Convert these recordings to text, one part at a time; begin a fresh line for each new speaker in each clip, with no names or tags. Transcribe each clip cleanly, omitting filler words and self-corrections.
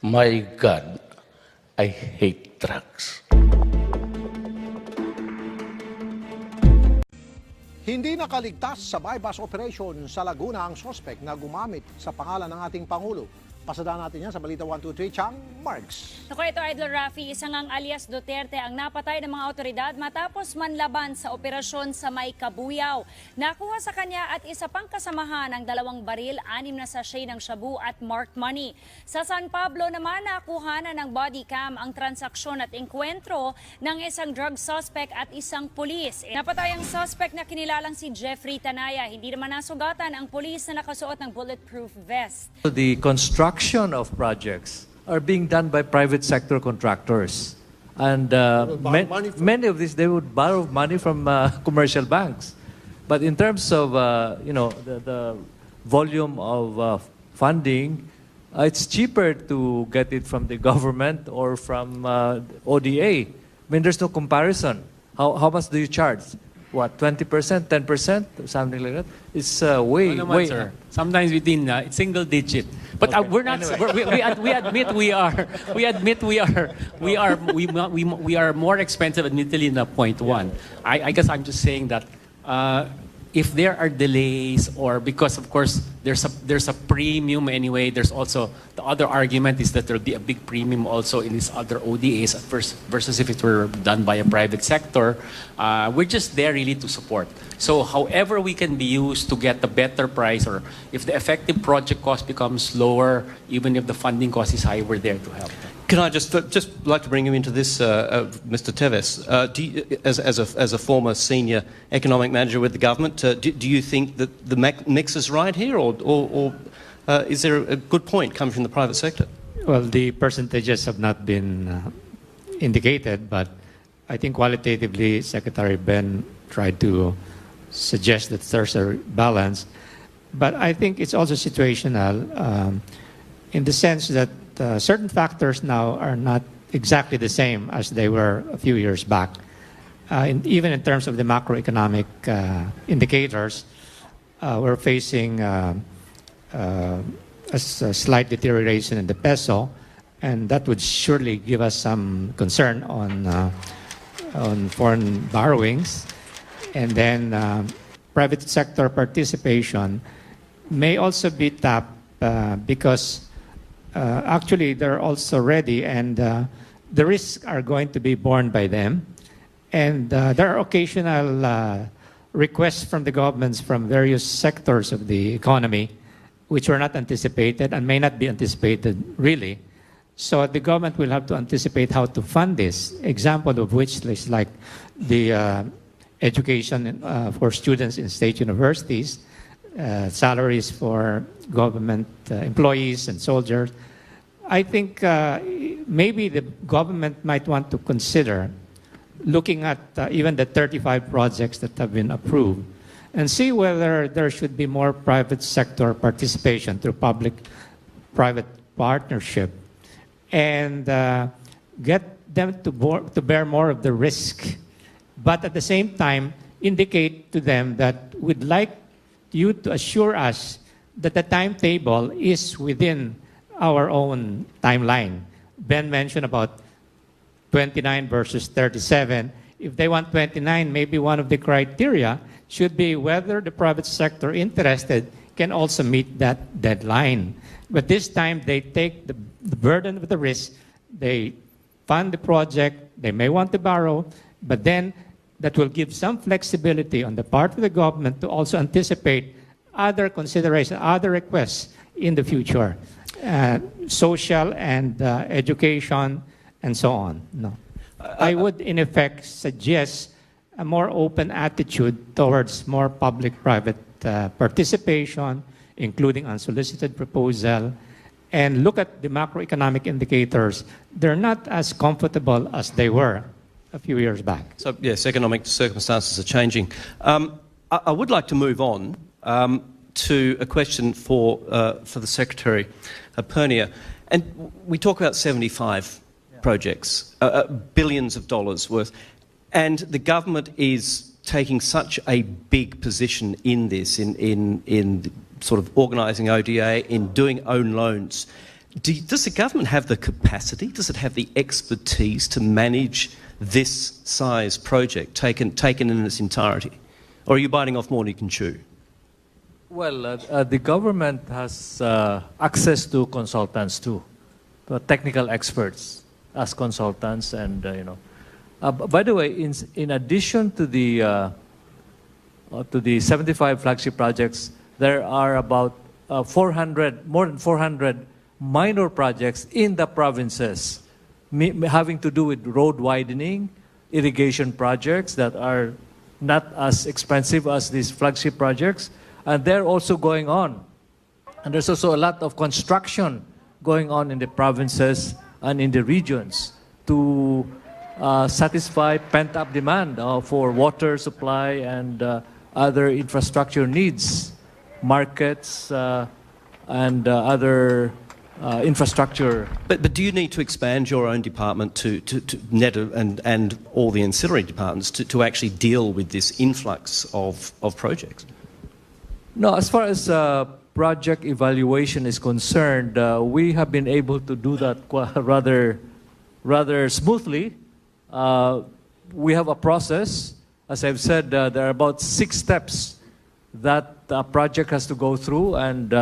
My God, I hate drugs.
Hindi nakaligtas sa bypass operation sa Laguna ang sospek na gumamit sa pangalan ng ating Pangulo. Pasadahan natin yan sa Balita 123, Chang Marks.
Naku, ito Idol Rafi, isang ang Alyas Dutere ang napatay ng mga otoridad matapos manlaban sa operasyon sa May Kabuyaw. Nakuha sa kanya at isa pang kasamahan ang 2 baril, 6 na sachet ng shabu at marked money. Sa San Pablo naman, nakuha na ng body cam ang transaksyon at engkwentro ng isang drug suspect at isang pulis. Napatay ang suspect na kinilalang si Jeffrey Tanaya. Hindi naman nasugatan ang pulis na nakasuot ng bulletproof vest.
The construction of projects are being done by private sector contractors. And many of these, they would borrow money from commercial banks. But in terms of, the volume of funding, it's cheaper to get it from the government or from ODA. I mean, there's no comparison. How much do you charge? What, 20%, 10%, something like that? It's way.
Sir. Sometimes within single digit. But
Okay.
we're not.
Anyway.
We admit we are. We are more expensive, admittedly, in 0.1. I guess I'm just saying that if there are delays, or because of course there's a premium anyway. There's also the other argument is that there'll be a big premium also in these other ODAs at first versus if it were done by a private sector. We're just there really to support. So however we can be used to get a better price, or if the effective project cost becomes lower, even if the funding cost is high, we're there to help.
Can I just like to bring you into this, Mr. Teves? As a former senior economic manager with the government, do you think that the mix is right here, or is there a good point coming from the private sector?
Well, the percentages have not been indicated, but I think qualitatively, Secretary Ben tried to suggest that there's a balance. But I think it's also situational in the sense that certain factors now are not exactly the same as they were a few years back. Even in terms of the macroeconomic indicators, we're facing a slight deterioration in the peso, and that would surely give us some concern on foreign borrowings. And then private sector participation may also be tapped because actually they're also ready, and the risks are going to be borne by them. And there are occasional requests from the governments from various sectors of the economy which were not anticipated and may not be anticipated really. So the government will have to anticipate how to fund this. Example of which is like the education for students in state universities, salaries for government employees and soldiers. I think maybe the government might want to consider looking at even the 35 projects that have been approved and see whether there should be more private sector participation through public-private partnership, and get them to bear more of the risk, but at the same time indicate to them that we'd like you to assure us that the timetable is within our own timeline. Ben mentioned about 29 versus 37. If they want 29, maybe one of the criteria should be whether the private sector interested can also meet that deadline. But this time they take the burden of the risk, they fund the project, they may want to borrow, but then that will give some flexibility on the part of the government to also anticipate other considerations, other requests in the future, social and education and so on. No. I would, in effect, suggest a more open attitude towards more public-private participation, including unsolicited proposal, and look at the macroeconomic indicators. They're not as comfortable as they were a few years back.
So, yes, economic circumstances are changing. I would like to move on to a question for the Secretary, Pernia. And we talk about 75 projects, billions of dollars worth, and the government is taking such a big position in this, in sort of organising ODA, in doing own loans. Does the government have the capacity, does it have the expertise to manage this size project taken in its entirety? Or are you biting off more than you can chew?
Well, the government has access to consultants too, technical experts as consultants, and by the way, in addition to the 75 flagship projects, there are about more than 400 minor projects in the provinces having to do with road widening, irrigation projects that are not as expensive as these flagship projects, and they're also going on. And there's also a lot of construction going on in the provinces and in the regions to satisfy pent-up demand for water supply and other infrastructure needs, markets, and other infrastructure.
But do you need to expand your own department to net and all the ancillary departments to actually deal with this influx of projects?
No, as far as project evaluation is concerned, we have been able to do that rather smoothly. We have a process. As I've said, there are about 6 steps that a project has to go through, and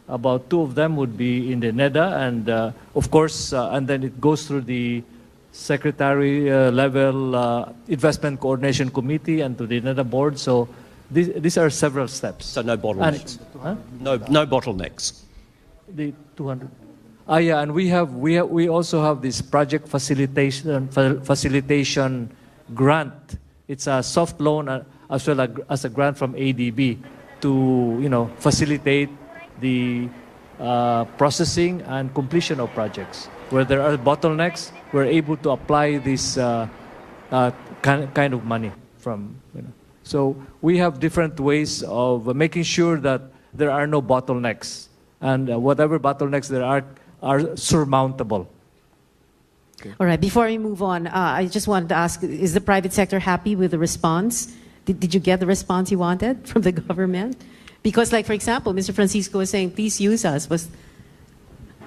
about 2 of them would be in the NEDA, and of course, and then it goes through the secretary level investment coordination committee and to the NEDA board. So these are several steps.
So no bottlenecks. No bottlenecks.
The 200. Yeah, and we also have this project facilitation grant. It's a soft loan as well as a grant from ADB to facilitate the processing and completion of projects. Where there are bottlenecks, we're able to apply this kind of money from. So we have different ways of making sure that there are no bottlenecks, and whatever bottlenecks there are surmountable.
Okay. All right, before we move on, I just wanted to ask, is the private sector happy with the response? Did you get the response you wanted from the government? Because, like, for example, Mr. Francisco was saying, please use us. Was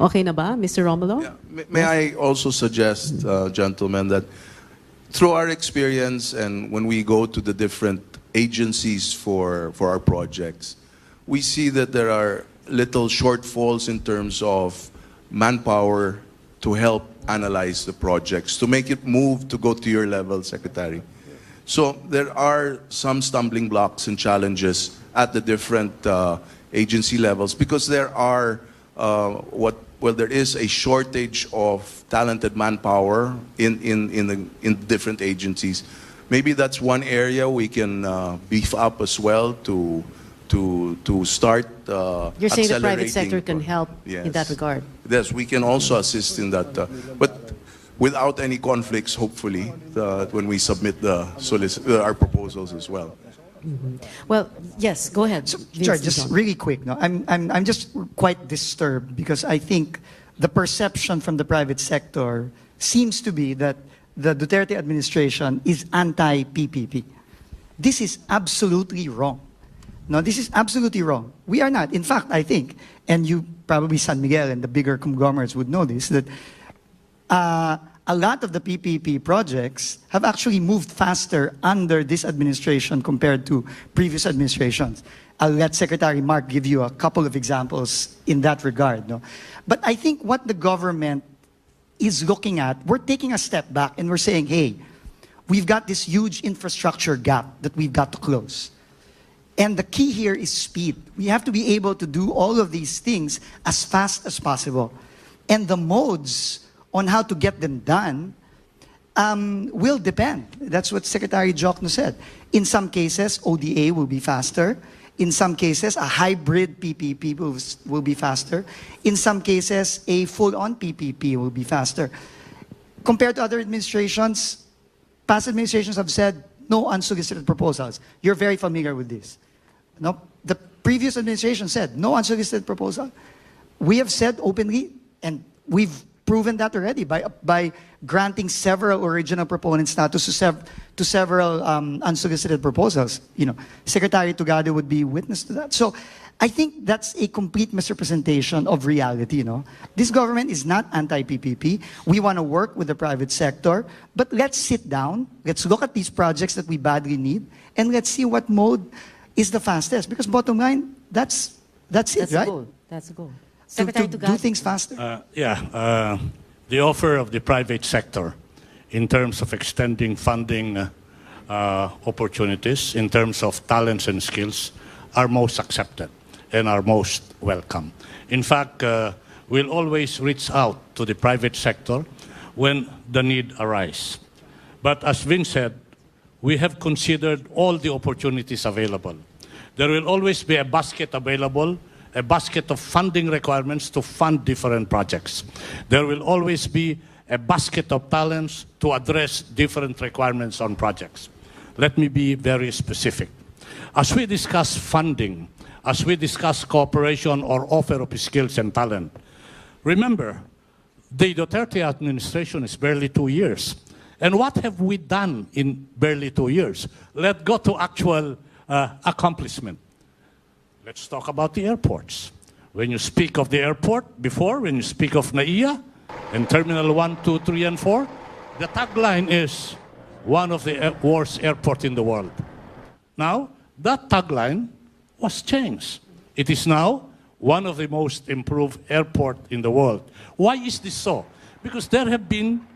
okay na ba, Mr. Romulo?
Yeah. May I also suggest, gentlemen, that through our experience and when we go to the different agencies for our projects, we see that there are little shortfalls in terms of manpower to help analyze the projects, to make it move to go to your level, Secretary. So there are some stumbling blocks and challenges at the different agency levels because there are there is a shortage of talented manpower in different agencies. Maybe that's one area we can beef up as well to start
You're saying the private sector can help in that regard?
Yes, we can also assist in that, but without any conflicts, hopefully, when we submit our proposals as well.
Mm-hmm. Well, yes, go ahead.
So, sorry, just really quick. No, I'm just quite disturbed because I think the perception from the private sector seems to be that the Duterte administration is anti-PPP. This is absolutely wrong. No, this is absolutely wrong. We are not. In fact, I think, and you probably San Miguel and the bigger conglomerates would know this, that a lot of the PPP projects have actually moved faster under this administration compared to previous administrations. I'll let Secretary Mark give you a couple of examples in that regard. No? But I think what the government is looking at, we're taking a step back and we're saying, hey, we've got this huge infrastructure gap that we've got to close. And the key here is speed. We have to be able to do all of these things as fast as possible. And the modes on how to get them done will depend. That's what Secretary Jokno said. In some cases, ODA will be faster. In some cases, a hybrid PPP will be faster. In some cases, a full-on PPP will be faster. Compared to other administrations, past administrations have said, no unsolicited proposals. You're very familiar with this. No, the previous administration said, no unsolicited proposal. We have said openly, and we've proven that already by granting several original proponent status to several unsolicited proposals. Secretary Tugado would be witness to that. So I think that's a complete misrepresentation of reality, This government is not anti-PPP. We want to work with the private sector, but let's sit down, let's look at these projects that we badly need, and let's see what mode is the fastest. Because bottom line, that's it, right?
That's the goal.
To
Secretary
do
Tugad.
things faster.
The offer of the private sector in terms of extending funding opportunities, in terms of talents and skills, are most accepted and are most welcome. In fact, we'll always reach out to the private sector when the need arises. But as Vin said, we have considered all the opportunities available. There will always be a basket available, a basket of funding requirements to fund different projects. There will always be a basket of talents to address different requirements on projects. Let me be very specific. As we discuss funding, as we discuss cooperation or offer of skills and talent, remember, the Duterte administration is barely 2 years. And what have we done in barely 2 years? Let's go to actual accomplishment. Let's talk about the airports. When you speak of the airport before, when you speak of NAIA and Terminal 1, 2, 3, and 4, the tagline is one of the worst airports in the world. Now, that tagline was changed. It is now one of the most improved airports in the world. Why is this so? Because there have been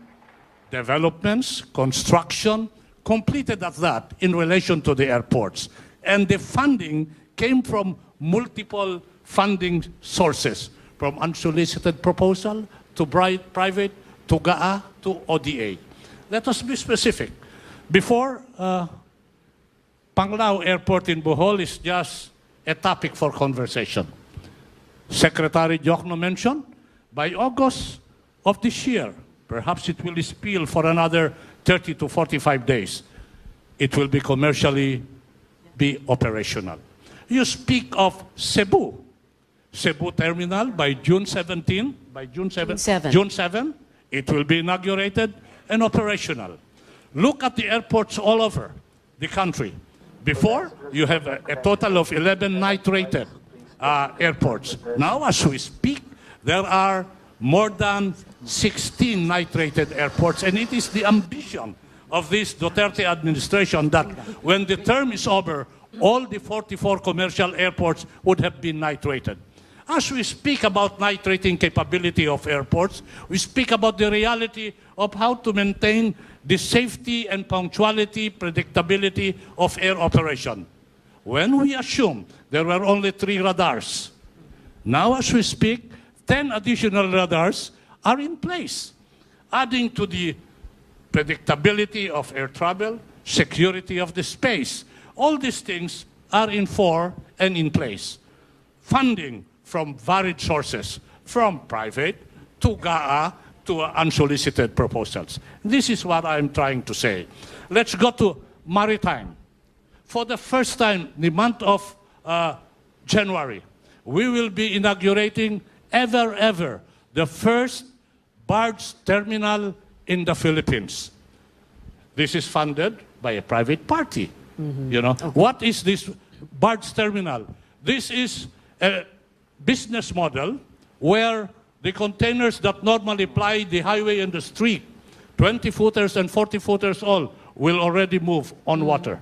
developments, construction, completed at that in relation to the airports. And the funding came from multiple funding sources, from unsolicited proposal to private, to GAA, to ODA. Let us be specific. Before, Panglao Airport in Bohol is just a topic for conversation. Secretary Diokno mentioned, by August of this year, perhaps it will spill for another 30 to 45 days, it will be commercially operational. You speak of Cebu terminal by June 17, June 7, it will be inaugurated and operational. Look at the airports all over the country. Before, you have a total of 11 night-rated airports. Now, as we speak, there are more than 16 night-rated airports, and it is the ambition of this Duterte administration that when the term is over, all the 44 commercial airports would have been night-rated. As we speak about night-rating capability of airports, we speak about the reality of how to maintain the safety and punctuality, predictability of air operation. When we assume there were only 3 radars, now as we speak, 10 additional radars are in place, adding to the predictability of air travel, security of the space. All these things are in force and in place. Funding from varied sources, from private to GAA to unsolicited proposals. This is what I'm trying to say. Let's go to maritime. For the first time, the month of January, we will be inaugurating ever, the first barge terminal in the Philippines. This is funded by a private party. You know, what is this barge terminal? This is a business model where the containers that normally ply the highway and the street, 20-footers and 40-footers all, will already move on water.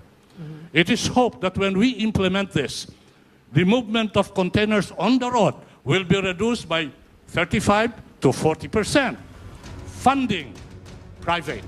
It is hoped that when we implement this, the movement of containers on the road will be reduced by 35 to 40%. Funding, private.